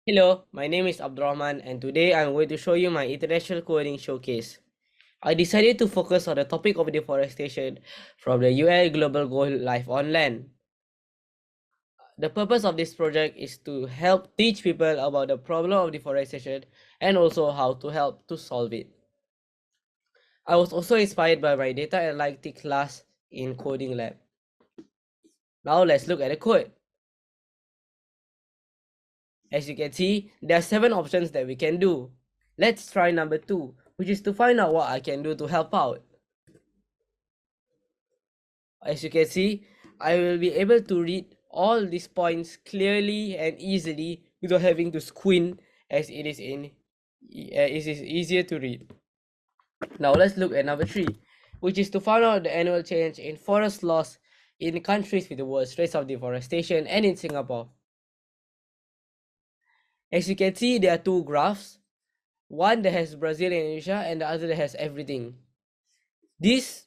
Hello, my name is Abdurrahman and today I'm going to show you my international coding showcase. I decided to focus on the topic of deforestation from the UN Global Goal Life on Land. The purpose of this project is to help teach people about the problem of deforestation and also how to help to solve it. I was also inspired by my data analytics class in coding lab. Now let's look at the code. As you can see, there are 7 options that we can do. Let's try number 2, which is to find out what I can do to help out. As you can see, I will be able to read all these points clearly and easily without having to squint, as it is easier to read. Now let's look at number 3, which is to find out the annual change in forest loss in countries with the worst rates of deforestation and in Singapore. As you can see, there are 2 graphs, one that has Brazil and Indonesia and the other that has everything. These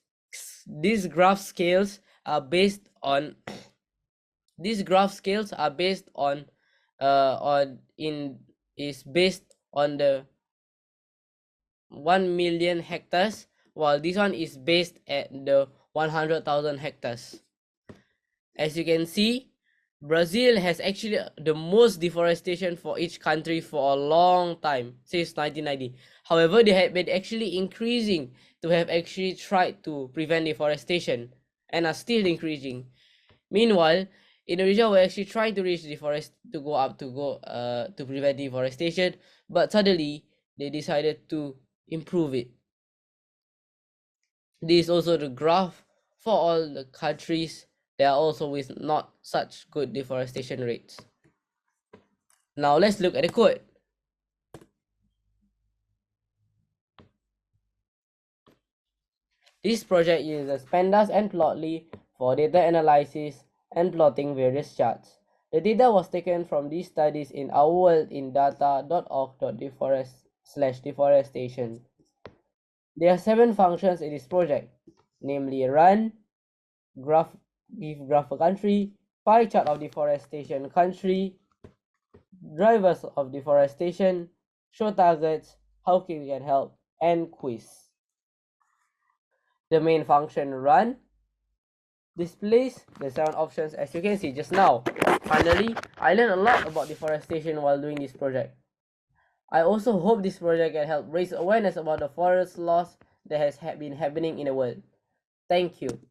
graph scales are based on these graph scales are based on based on the 1 million hectares, while this one is based at the 100,000 hectares. As you can see, Brazil has actually the most deforestation for each country for a long time, since 1990. However, they have been actually increasing to have actually tried to prevent deforestation and are still increasing. Meanwhile, Indonesia will actually try to reach to prevent deforestation, but suddenly they decided to improve it. This is also the graph for all the countries that are also with not such good deforestation rates. Now let's look at the code. This project uses pandas and plotly for data analysis and plotting various charts. The data was taken from these studies in our world in data.org.deforestation. There are 7 functions in this project, namely run, give graph a country, pie chart of deforestation country, drivers of deforestation, show targets, how we can help, and quiz. The main function run displays the 7 options as you can see just now. Finally, I learned a lot about deforestation while doing this project. I also hope this project can help raise awareness about the forest loss that has been happening in the world. Thank you.